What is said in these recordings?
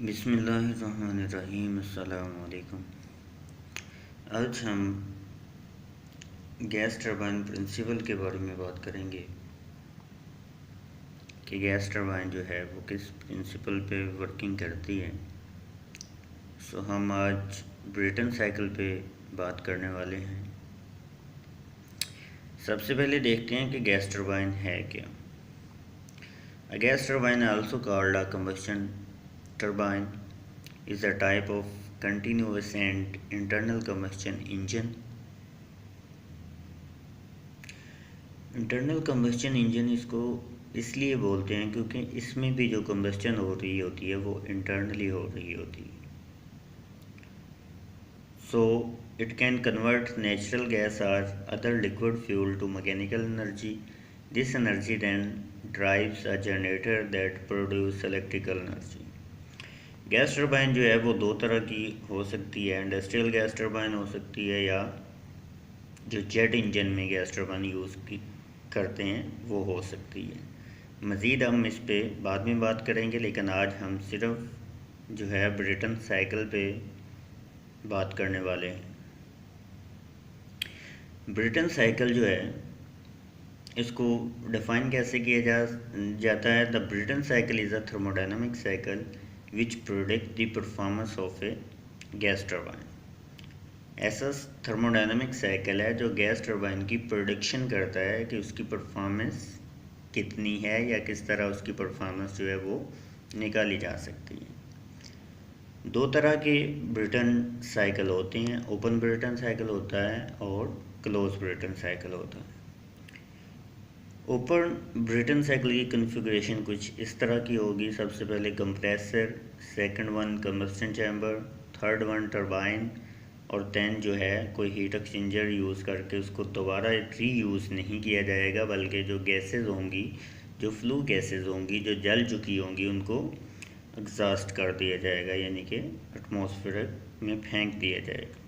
बिस्मिल्लाहिर्रहमानिर्रहीम। अस्सलाम वालेकुम। आज हम गैस टरबाइन प्रिंसिपल के बारे में बात करेंगे कि गैस टरबाइन जो है वो किस प्रिंसिपल पे वर्किंग करती है। हम आज ब्रेटन साइकिल पे बात करने वाले हैं। सबसे पहले देखते हैं कि गैस टरबाइन है क्या। A gas turbine, also called a combustion turbine, is a type of continuous and internal combustion engine. Internal combustion engine इसको इसलिए बोलते हैं क्योंकि इसमें भी जो कम्बस्शन हो रही होती है वो इंटरनली हो रही होती है। So it can convert natural gas or other liquid fuel to mechanical energy. This energy then drives a generator that produce electrical energy. Gas turbine जो है वो दो तरह की हो सकती है। इंडस्ट्रियल गैस टरबाइन हो सकती है या जो जेट इंजन में गैस टरबाइन यूज़ करते हैं वो हो सकती है। मज़ीद हम इस पे बाद में बात करेंगे, लेकिन आज हम सिर्फ जो है ब्रेटन साइकिल पे बात करने वाले हैं। ब्रेटन साइकिल जो है इसको डिफ़ाइन कैसे किया जाता है। The Brayton cycle is a thermodynamic cycle which predict the performance of a gas turbine. ऐसा थर्मोडायनामिक साइकिल है जो गैस टरबाइन की प्रोडिक्शन करता है कि उसकी परफॉर्मेंस कितनी है या किस तरह उसकी परफॉर्मेंस जो है वो निकाली जा सकती है। दो तरह के ब्रेटन साइकिल होते हैं, ओपन ब्रेटन साइकिल होता है और क्लोज ब्रेटन साइकिल होता है। ओपन ब्रेटन साइकिल की कॉन्फ़िगरेशन कुछ इस तरह की होगी। सबसे पहले compressor, second one combustion chamber, third one turbine और दैन जो है कोई हीट एक्सचेंजर यूज़ करके उसको दोबारा रीयूज़ नहीं किया जाएगा, बल्कि जो गैसेस होंगी, जो फ्लू गैसेस होंगी, जो जल चुकी होंगी, उनको एग्जॉस्ट कर दिया जाएगा, यानी कि एटमॉस्फेयर में फेंक दिया जाएगा।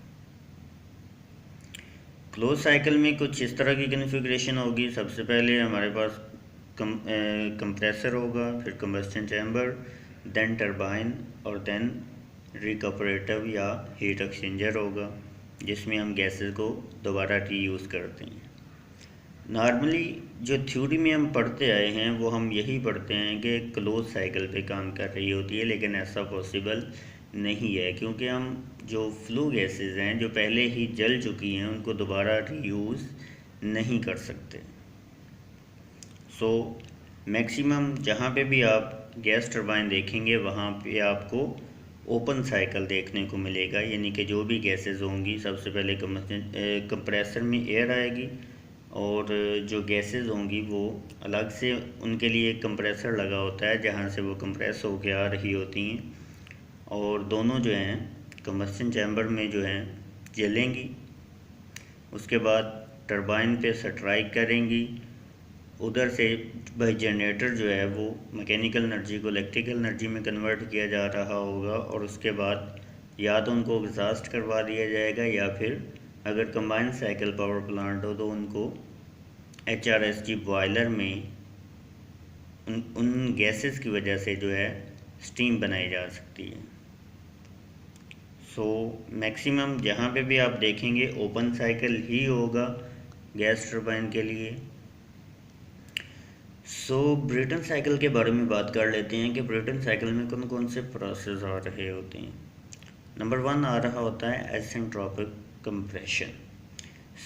क्लोज साइकिल में कुछ इस तरह की कॉन्फ़िगरेशन होगी। सबसे पहले हमारे पास कंप्रेसर होगा, फिर कंबस्टन चैम्बर, देन टरबाइन और देन रिकपरेटिव या हीट एक्सचेंजर होगा जिसमें हम गैसेस को दोबारा रीयूज़ करते हैं। नॉर्मली जो थ्योरी में हम पढ़ते आए हैं वो हम यही पढ़ते हैं कि क्लोज साइकिल पे काम कर रही होती है, लेकिन ऐसा पॉसिबल नहीं है क्योंकि हम जो फ्लू गैसेस हैं जो पहले ही जल चुकी हैं उनको दोबारा रीयूज़ नहीं कर सकते। मैक्सिमम जहाँ पे भी आप गैस टरबाइन देखेंगे वहाँ पे आपको ओपन साइकिल देखने को मिलेगा, यानी कि जो भी गैसेस होंगी सबसे पहले कंप्रेसर में एयर आएगी और जो गैसेस होंगी वो अलग से उनके लिए कंप्रेसर लगा होता है जहाँ से वो कंप्रेस होकर आ रही होती हैं और दोनों जो हैं कंबस्टन चैम्बर में जो हैं जलेंगी। उसके बाद टरबाइन पे स्ट्राइक करेंगी, उधर से भाई जनरेटर जो है वो मैकेनिकल एनर्जी को इलेक्ट्रिकल एनर्जी में कन्वर्ट किया जा रहा होगा और उसके बाद या तो उनको एग्जॉस्ट करवा दिया जाएगा या फिर अगर कंबाइंड साइकिल पावर प्लांट हो तो उनको HRSG बॉयलर में उन गैसेस की वजह से जो है स्टीम बनाई जा सकती है। मैक्सिमम जहाँ पे भी आप देखेंगे ओपन साइकिल ही होगा गैस टरबाइन के लिए। ब्रेटन साइकिल के बारे में बात कर लेते हैं कि ब्रेटन साइकिल में कौन कौन से प्रोसेस आ रहे होते हैं। नंबर 1 आ रहा होता है आइसेंट्रोपिक कंप्रेशन,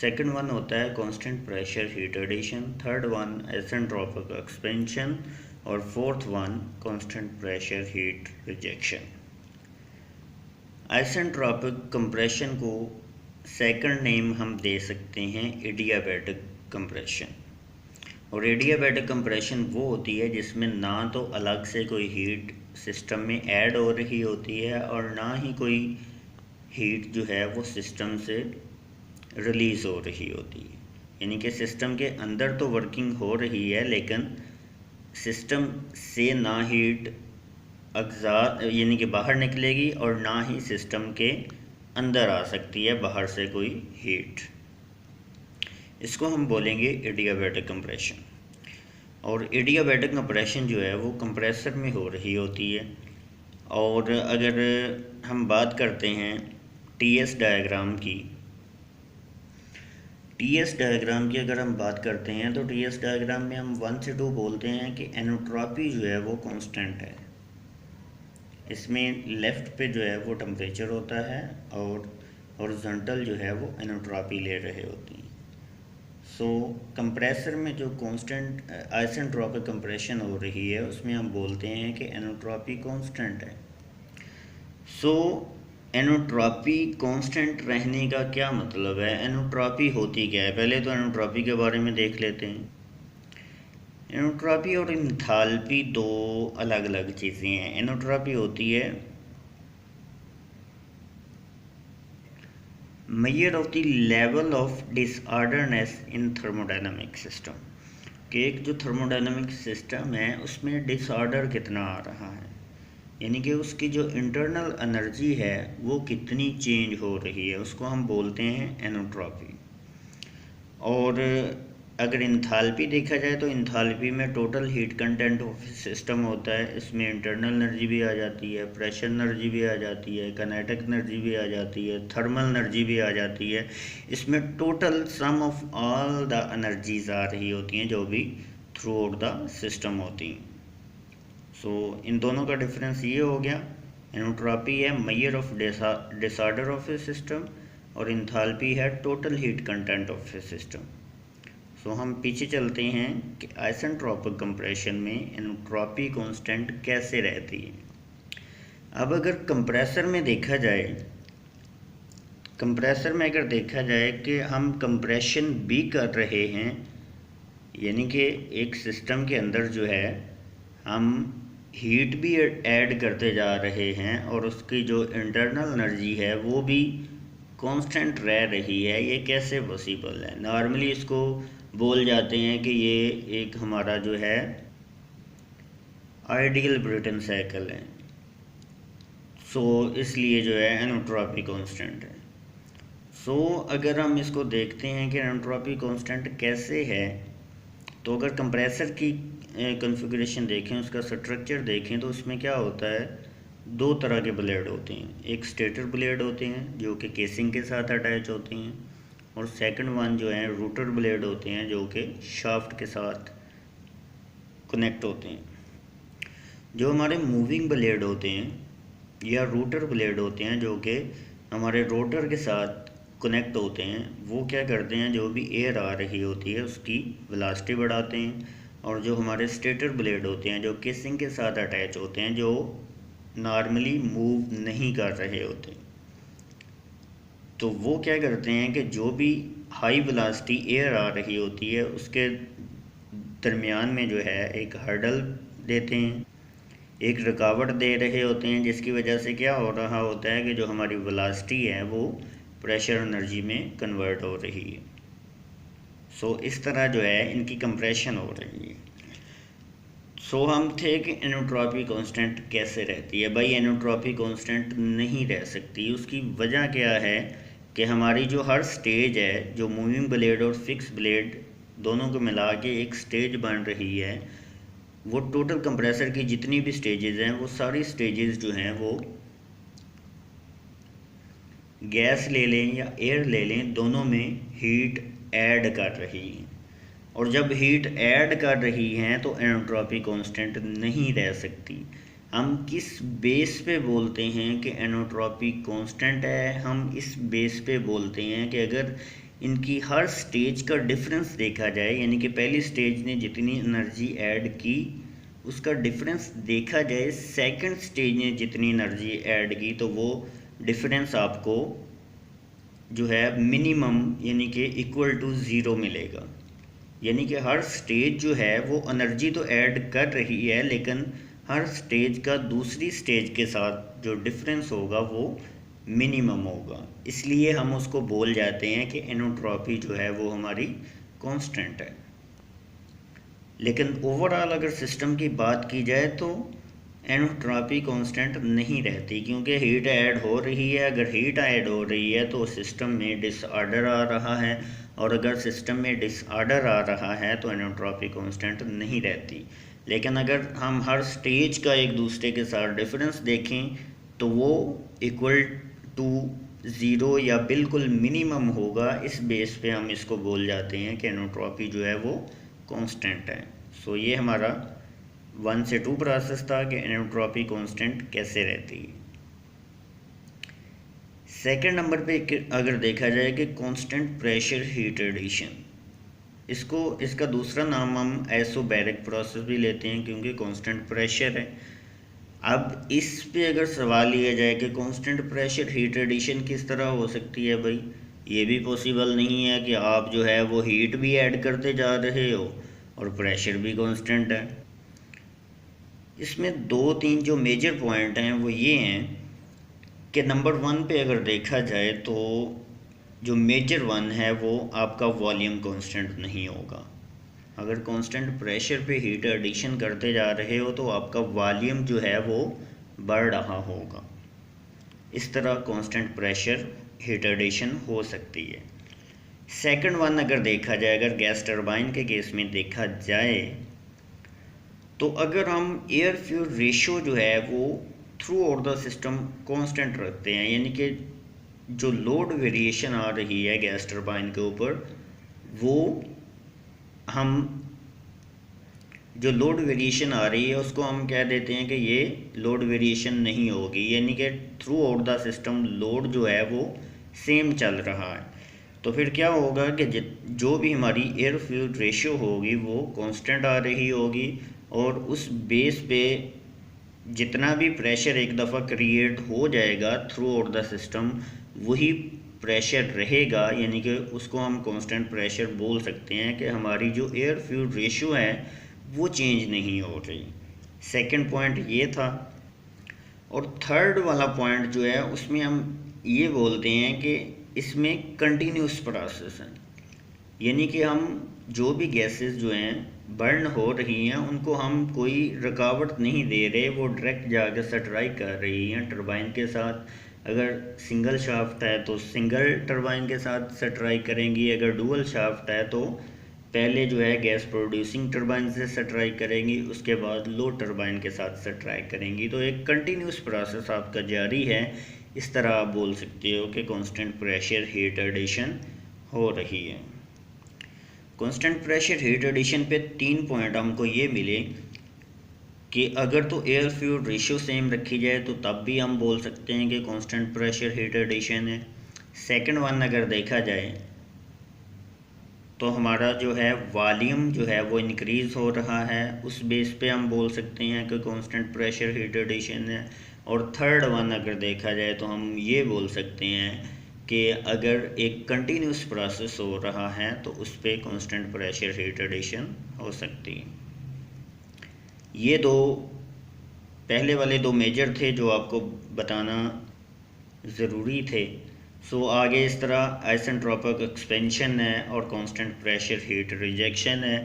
सेकंड वन होता है constant pressure heat addition, third one isentropic expansion और fourth one constant pressure heat rejection. Isentropic compression को सेकंड नेम हम दे सकते हैं एडियाबैटिक कंप्रेशन। और एडियाबैटिक कंप्रेशन वो होती है जिसमें ना तो अलग से कोई हीट सिस्टम में ऐड हो रही होती है और ना ही कोई हीट जो है वो सिस्टम से रिलीज़ हो रही होती है, यानी कि सिस्टम के अंदर तो वर्किंग हो रही है लेकिन सिस्टम से ना हीट यानी कि बाहर निकलेगी और ना ही सिस्टम के अंदर आ सकती है बाहर से कोई हीट। इसको हम बोलेंगे एडियाबैटिक कंप्रेशन। और एडियाबैटिक कंप्रेशन जो है वो कंप्रेसर में हो रही होती है और अगर हम बात करते हैं टीएस डायग्राम की, टीएस डायग्राम की अगर हम बात करते हैं तो टीएस डायग्राम में हम 1 से 2 बोलते हैं कि एनोट्रॉपी जो है वो कांस्टेंट है। इसमें लेफ़्ट पे जो है वो टेम्परेचर होता है और हॉरिजॉन्टल जो है वो एनोट्रॉपी ले रहे होती हैं। सो कंप्रेसर में जो कांस्टेंट आइसेंट्रोपिक कंप्रेशन हो रही है उसमें हम बोलते हैं कि एनोट्रॉपी कांस्टेंट है। सो एनोट्रॉपी कांस्टेंट रहने का क्या मतलब है? एनोट्रॉपी होती क्या है? पहले तो एनोट्रॉपी के बारे में देख लेते हैं। एनोट्रॉपी और इंथाल्पी दो अलग अलग चीज़ें हैं। एनोट्रॉपी होती है measure of the level of disorderness in thermodynamic system, कि एक जो थर्मोडायनामिक सिस्टम है उसमें डिसऑर्डर कितना आ रहा है, यानी कि उसकी जो इंटरनल एनर्जी है वो कितनी चेंज हो रही है, उसको हम बोलते हैं एनोट्रॉपी। और अगर इंथाल्पी देखा जाए तो इंथाल्पी में total heat content of system होता है। इसमें इंटरनल एनर्जी भी आ जाती है, प्रेशर एनर्जी भी आ जाती है, काइनेटिक एनर्जी भी आ जाती है, थर्मल एनर्जी भी आ जाती है। इसमें total sum of all the energies आ रही होती हैं जो भी थ्रू आउट द सिस्टम होती हैं। सो इन दोनों का डिफरेंस ये हो गया, एनोट्रॉपी है measure of disorder of a system और इंथाल्पी है total heat content of a system. So हम पीछे चलते हैं कि आइसेंट्रोपिक कंप्रेशन में एनोट्रॉपी कांस्टेंट कैसे रहती है। अब अगर कंप्रेसर में देखा जाए, कंप्रेसर में अगर देखा जाए कि हम कंप्रेशन भी कर रहे हैं, यानी कि एक सिस्टम के अंदर जो है हम हीट भी ऐड करते जा रहे हैं और उसकी जो इंटरनल एनर्जी है वो भी कांस्टेंट रह रही है, ये कैसे पॉसिबल है? नॉर्मली इसको बोल जाते हैं कि ये एक हमारा जो है आइडियल ब्रेटन साइकिल है। सो इसलिए जो है एनोट्रॉपी कांस्टेंट है। सो अगर हम इसको देखते हैं कि एनोट्रॉपी कांस्टेंट कैसे है, तो अगर कंप्रेसर की कॉन्फ़िगरेशन देखें, उसका स्ट्रक्चर देखें, तो उसमें क्या होता है, दो तरह के ब्लेड होते हैं। एक स्टेटर ब्लेड होते हैं जो कि केसिंग के साथ अटैच होते हैं, और सेकंड वन जो है रूटर ब्लेड होते हैं जो कि शाफ्ट के साथ कनेक्ट होते हैं। जो हमारे मूविंग ब्लेड होते हैं या रूटर ब्लेड होते हैं जो कि हमारे रोटर के साथ कनेक्ट होते हैं, वो क्या करते हैं, जो भी एयर आ रही होती है उसकी वेलोसिटी बढ़ाते हैं। और जो हमारे स्टेटर ब्लेड होते हैं जो केसिंग के साथ अटैच होते हैं, जो नॉर्मली मूव नहीं कर रहे होते, तो वो क्या करते हैं कि जो भी हाई वेलोसिटी एयर आ रही होती है उसके दरमियान में जो है एक हर्डल देते हैं, एक रुकावट दे रहे होते हैं, जिसकी वजह से क्या हो रहा होता है कि जो हमारी वेलोसिटी है वो प्रेशर एनर्जी में कन्वर्ट हो रही है। सो इस तरह जो है इनकी कंप्रेशन हो रही है। सो हम थे कि एनोट्रॉपी कांस्टेंट कैसे रहती है। भाई एनोट्रॉपी कांस्टेंट नहीं रह सकती। उसकी वजह क्या है कि हमारी जो हर स्टेज है, जो मूविंग ब्लेड और फिक्स ब्लेड दोनों को मिला के एक स्टेज बन रही है, वो टोटल कंप्रेसर की जितनी भी स्टेजेस हैं वो सारी स्टेजेस जो हैं वो गैस ले लें या एयर ले लें, दोनों में हीट ऐड कर रही हैं। और जब हीट ऐड कर रही हैं तो एनोट्रॉपी कांस्टेंट नहीं रह सकती। हम किस बेस पे बोलते हैं कि एनोट्रॉपी कांस्टेंट है? हम इस बेस पे बोलते हैं कि अगर इनकी हर स्टेज का डिफरेंस देखा जाए, यानी कि पहली स्टेज ने जितनी एनर्जी ऐड की उसका डिफरेंस देखा जाए सेकंड स्टेज ने जितनी एनर्जी ऐड की, तो वो डिफरेंस आपको जो है मिनिमम यानी कि इक्वल टू ज़ीरो मिलेगा। यानी कि हर स्टेज जो है वो एनर्जी तो ऐड कर रही है, लेकिन हर स्टेज का दूसरी स्टेज के साथ जो डिफरेंस होगा वो मिनिमम होगा। इसलिए हम उसको बोल जाते हैं कि एनोट्रॉपी जो है वो हमारी कांस्टेंट है। लेकिन ओवरऑल अगर सिस्टम की बात की जाए तो एनोट्रॉपी कांस्टेंट नहीं रहती, क्योंकि हीट ऐड हो रही है। अगर हीट ऐड हो रही है तो सिस्टम में डिसऑर्डर आ रहा है, और अगर सिस्टम में डिसऑर्डर आ रहा है तो एनोट्रॉपी कांस्टेंट नहीं रहती। लेकिन अगर हम हर स्टेज का एक दूसरे के साथ डिफरेंस देखें तो वो इक्वल टू ज़ीरो या बिल्कुल मिनिमम होगा। इस बेस पे हम इसको बोल जाते हैं कि एनोट्रॉपी जो है वो कांस्टेंट है। सो ये हमारा 1 से 2 प्रोसेस था कि एनोट्रॉपी कांस्टेंट कैसे रहती है। सेकंड नंबर पे अगर देखा जाए कि कांस्टेंट प्रेशर हीट एडिशन, इसका दूसरा नाम हम आइसोबैरिक प्रोसेस भी लेते हैं क्योंकि कांस्टेंट प्रेशर है। अब इस पे अगर सवाल लिया जाए कि कांस्टेंट प्रेशर हीट एडिशन किस तरह हो सकती है, भाई ये भी पॉसिबल नहीं है कि आप जो है वो हीट भी ऐड करते जा रहे हो और प्रेशर भी कांस्टेंट है। इसमें 2-3 जो मेजर पॉइंट हैं वो ये हैं कि नंबर 1 पे अगर देखा जाए तो जो मेजर 1 है वो आपका वॉल्यूम कांस्टेंट नहीं होगा। अगर कांस्टेंट प्रेशर पे हीट एडिशन करते जा रहे हो तो आपका वॉल्यूम जो है वो बढ़ रहा होगा। इस तरह कांस्टेंट प्रेशर हीट एडिशन हो सकती है। सेकंड वन अगर देखा जाए, अगर गैस टरबाइन के केस में देखा जाए तो अगर हम एयर फ्यूल रेशियो जो है वो through out the system constant रखते हैं, यानी कि जो लोड वेरिएशन आ रही है गैस टरबाइन के ऊपर वो हम जो लोड वेरिएशन आ रही है उसको हम कह देते हैं कि ये लोड वेरिएशन नहीं होगी, यानी कि through out the system load जो है वो सेम चल रहा है। तो फिर क्या होगा कि जो भी हमारी एयर फ्यूल रेशियो होगी वो कांस्टेंट आ रही होगी और उस बेस पे जितना भी प्रेशर एक दफ़ा क्रिएट हो जाएगा थ्रू आउट द सिस्टम वही प्रेशर रहेगा, यानी कि उसको हम कांस्टेंट प्रेशर बोल सकते हैं कि हमारी जो एयर फ्यूल रेशियो है वो चेंज नहीं हो रही। सेकंड पॉइंट ये था। और थर्ड वाला पॉइंट जो है उसमें हम ये बोलते हैं कि इसमें कंटिन्यूस प्रोसेस है, यानी कि हम जो भी गैसेस जो हैं बर्न हो रही हैं उनको हम कोई रुकावट नहीं दे रहे, वो डायरेक्ट जाकर स्ट्राइक कर रही हैं टरबाइन के साथ। अगर सिंगल शाफ्ट है तो सिंगल टरबाइन के साथ स्ट्राइक करेंगी, अगर डुअल शाफ्ट है तो पहले जो है गैस प्रोड्यूसिंग टरबाइन से स्ट्राइक करेंगी, उसके बाद लो टरबाइन के साथ स्ट्राइक करेंगी। तो एक कंटिन्यूस प्रोसेस आपका जारी है। इस तरह आप बोल सकते हो कि कांस्टेंट प्रेशर हीट एडिशन हो रही है। कांस्टेंट प्रेशर हीट एडिशन पे 3 पॉइंट हमको ये मिले कि अगर तो एयर फ्यूल रेशियो सेम रखी जाए तो तब भी हम बोल सकते हैं कि कांस्टेंट प्रेशर हीट एडिशन है। सेकंड वन अगर देखा जाए तो हमारा जो है वॉल्यूम जो है वो इंक्रीज़ हो रहा है, उस बेस पे हम बोल सकते हैं कि कांस्टेंट प्रेशर हीट एडिशन है। और थर्ड वन अगर देखा जाए तो हम ये बोल सकते हैं कि अगर एक कंटिन्यूस प्रोसेस हो रहा है तो उस पर कांस्टेंट प्रेशर हीट एडिशन हो सकती है। ये पहले वाले 2 मेजर थे जो आपको बताना ज़रूरी थे। सो आगे इस तरह आइसेंट्रोपिक एक्सपेंशन है और कांस्टेंट प्रेशर हीट रिजेक्शन है।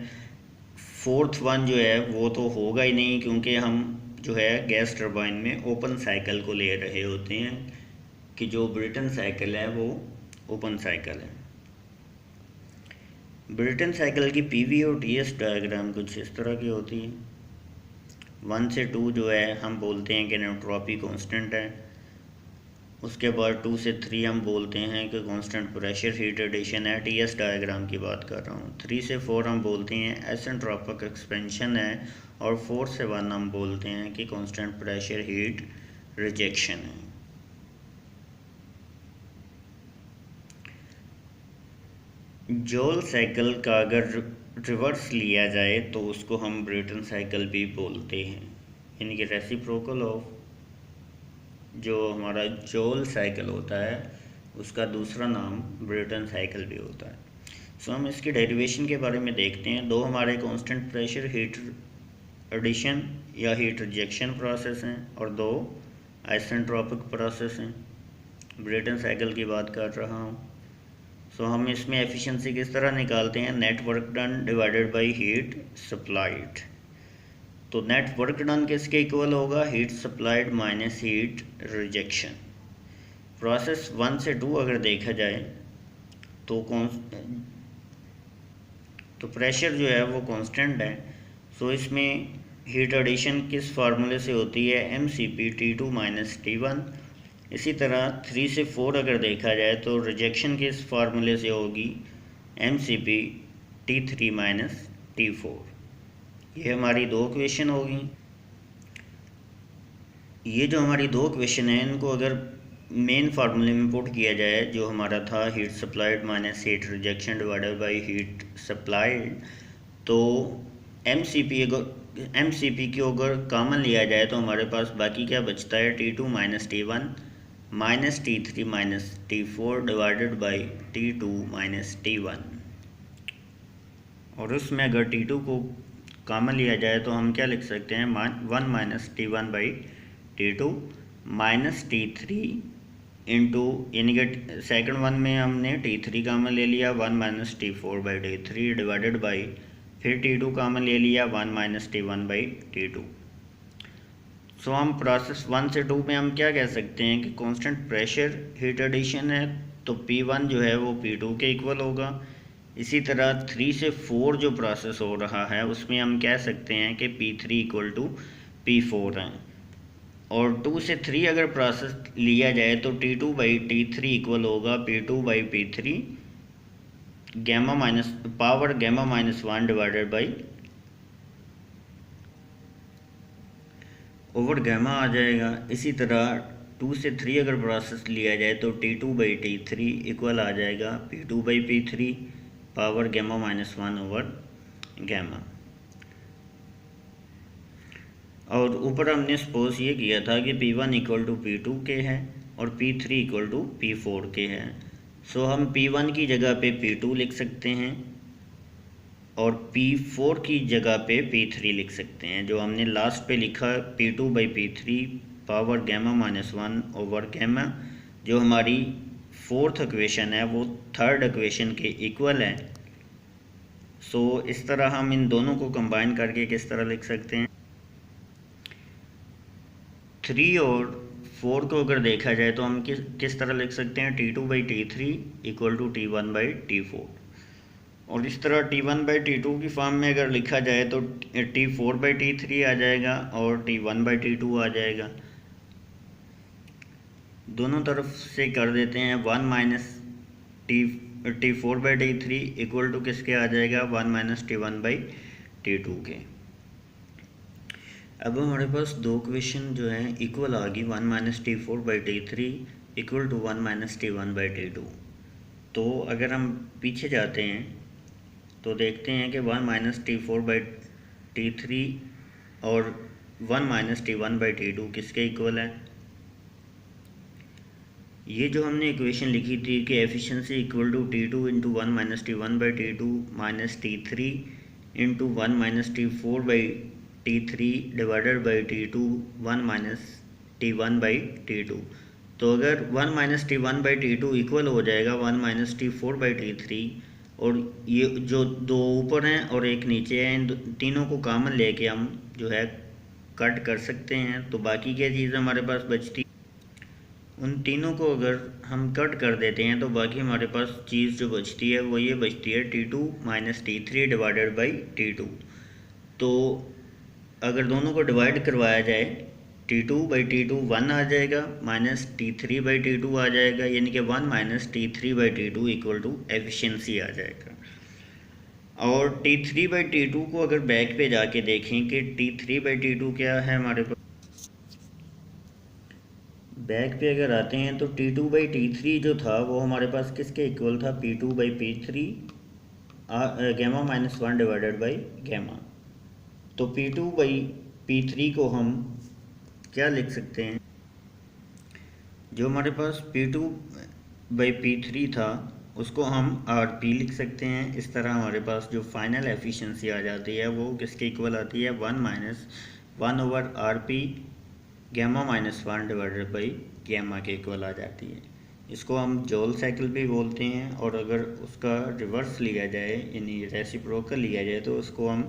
फोर्थ वन जो है वो तो होगा ही नहीं क्योंकि हम जो है गैस टरबाइन में ओपन साइकिल को ले रहे होते हैं कि जो ब्रेटन साइकिल है वो ओपन साइकिल है। ब्रेटन साइकिल की पीवी और टीएस डायग्राम कुछ इस तरह की होती है। 1 से 2 जो है हम बोलते हैं कि एनोट्रॉपी कांस्टेंट है। उसके बाद 2 से 3 हम बोलते हैं कि कांस्टेंट प्रेशर हीट एडिशन है, टीएस डायग्राम की बात कर रहा हूँ। 3 से 4 हम बोलते हैं आइसेंट्रोपिक एक्सपेंशन है और 4 से 1 हम बोलते हैं कि कांस्टेंट प्रेशर हीट रिजेक्शन है। जॉल साइकिल का अगर रिवर्स लिया जाए तो उसको हम ब्रेटन साइकिल भी बोलते हैं, यानी कि रेसिप्रोकल ऑफ जो हमारा जॉल साइकिल होता है उसका दूसरा नाम ब्रेटन साइकिल भी होता है। सो हम इसके डेरिवेशन के बारे में देखते हैं। 2 हमारे कांस्टेंट प्रेशर हीट एडिशन या हीट रिजेक्शन प्रोसेस हैं और 2 आइसेंट्रोपिक प्रोसेस हैं। ब्रेटन साइकिल की बात कर रहा हूँ। सो हम इसमें एफिशिएंसी किस तरह निकालते हैं, net work done divided by heat supplied. तो नेट वर्क डन किसके इक्वल होगा, heat supplied minus heat rejection. Process 1 से 2 अगर देखा जाए तो प्रेशर जो है वो कांस्टेंट है। सो इसमें हीट एडिशन किस फार्मूले से होती है, mCp T2 माइनस T1। इसी तरह 3 से 4 अगर देखा जाए तो रिजेक्शन किस फार्मूले से होगी, mCp T3 माइनस T4। ये हमारी दो क्वेश्चन होगी। ये जो हमारी दो क्वेश्चन हैं इनको अगर मेन फार्मूले में पुट किया जाए, जो हमारा था heat supplied minus heat rejection divided by heat supplied, तो एमसीपी को अगर कॉमन लिया जाए तो हमारे पास बाकी क्या बचता है, T2 minus T1 minus T3 minus T4 divided by T2 minus T1। और उसमें अगर T2 को कॉमन लिया जाए तो हम क्या लिख सकते हैं, 1 minus T1 by T2 minus T3 into, यानी कि सेकंड वन में हमने T3 कॉमन ले लिया, 1 minus T4 by T3 divided by, फिर T2 कॉमन ले लिया, 1 माइनस T1 बाई T2। सो हम प्रोसेस 1 से 2 में हम क्या कह सकते हैं कि कांस्टेंट प्रेशर हीट एडिशन है, तो P1 जो है वो P2 के इक्वल होगा। इसी तरह 3 से 4 जो प्रोसेस हो रहा है उसमें हम कह सकते हैं कि P3 इक्वल टू P4 है। और 2 से 3 अगर प्रोसेस लिया जाए तो T2 बाई T3 इक्वल होगा P2 by P3 gamma minus power gamma minus 1 divided by over gamma आ जाएगा। इसी तरह 2 से 3 अगर प्रोसेस लिया जाए तो T2 बाई T3 इक्वल आ जाएगा P2 by P3 power gamma minus 1 over gamma. और ऊपर हमने सपोज ये किया था कि P1 इक्वल टू P2 के है और P3 इक्वल टू P4 के है। सो हम P1 की जगह पे P2 लिख सकते हैं और P4 की जगह पे P3 लिख सकते हैं। जो हमने लास्ट पे लिखा P2 by P3 power gamma minus 1 over gamma, जो हमारी फोर्थ इक्वेशन है वो थर्ड इक्वेशन के इक्वल है। सो इस तरह हम इन दोनों को कंबाइन करके किस तरह लिख सकते हैं, 3 और 4 को अगर देखा जाए तो हम किस तरह लिख सकते हैं, T2 by T3 equal to T1 by T4। और इस तरह T1 बाई T2 की फॉर्म में अगर लिखा जाए तो T4 बाई T3 आ जाएगा और T1 बाई T2 आ जाएगा। दोनों तरफ से कर देते हैं, 1 minus T4 by T3 equal to किसके आ जाएगा, 1 माइनस T1 बाई T2 के। अब हमारे पास दो क्वेश्चन जो हैं इक्वल आ गई, 1 minus T4 by T3 equal to 1 minus T1 by T2। तो अगर हम पीछे जाते हैं तो देखते हैं कि 1 माइनस T4 बाई T3 और 1 माइनस T1 बाई T2 किसके इक्वल है। ये जो हमने इक्वेशन लिखी थी कि efficiency equal to T2 into 1 minus T1 by T2 minus T3 into 1 minus T4 by T3 divided by T2 1 minus T1 by T2। तो अगर 1 minus T1 by T2 equal हो जाएगा 1 माइनस T4 बाई T3, और ये जो दो ऊपर हैं और एक नीचे है, इन तीनों को कॉमन लेके हम जो है कट कर सकते हैं। तो बाकी क्या चीज़ हमारे पास बचती, उन तीनों को अगर हम कट कर देते हैं तो बाकी हमारे पास चीज़ जो बचती है वो ये बचती है T2 minus T3 divided by T2। तो अगर दोनों को डिवाइड करवाया जाए T2 बाई T2 1 आ जाएगा, माइनस T3 बाई T2 आ जाएगा, यानी कि 1 minus T3 by T2 equal to efficiency आ जाएगा। और T3 बाई T2 को अगर बैक पे जाके देखें कि T3 बाई T2 क्या है हमारे पास, बैक पे अगर आते हैं तो T2 बाई T3 जो था वो हमारे पास किसके इक्वल था, P2 by P3 gamma minus 1 divided by gamma. तो P2 बाई P3 को हम क्या लिख सकते हैं, जो हमारे पास P2 बाई P3 था उसको हम RP लिख सकते हैं। इस तरह हमारे पास जो फाइनल एफिशिएंसी आ जाती है वो किसके इक्वल आती है, 1 minus 1 over RP gamma minus 1 divided by gamma के इक्वल आ जाती है। इसको हम जॉल साइकिल भी बोलते हैं, और अगर उसका रिवर्स लिया जाए यानी रेसिप्रोकल लिया जाए तो उसको हम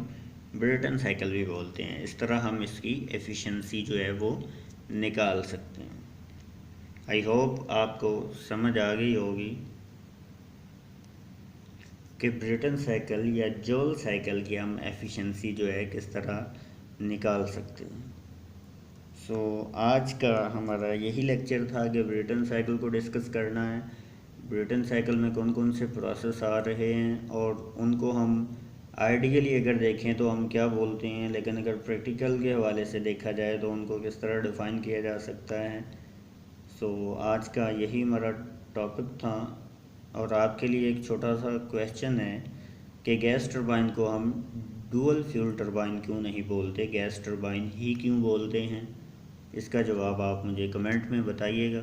ब्रेटन साइकिल भी बोलते हैं। इस तरह हम इसकी एफिशिएंसी जो है वो निकाल सकते हैं। आई होप आपको समझ आ गई होगी कि ब्रेटन साइकिल या जॉल साइकिल की हम एफिशिएंसी जो है किस तरह निकाल सकते हैं। आज का हमारा यही लेक्चर था कि ब्रेटन साइकिल को डिस्कस करना है। ब्रेटन साइकिल में कौन कौन से प्रोसेस आ रहे हैं और उनको हम आइडियली अगर देखें तो हम क्या बोलते हैं, लेकिन अगर प्रैक्टिकल के हवाले से देखा जाए तो उनको किस तरह डिफ़ाइन किया जा सकता है। आज का यही हमारा टॉपिक था। और आपके लिए एक छोटा सा क्वेश्चन है कि गैस टरबाइन को हम डुअल फ्यूल टरबाइन क्यों नहीं बोलते, गैस टरबाइन ही क्यों बोलते हैं? इसका जवाब आप मुझे कमेंट में बताइएगा।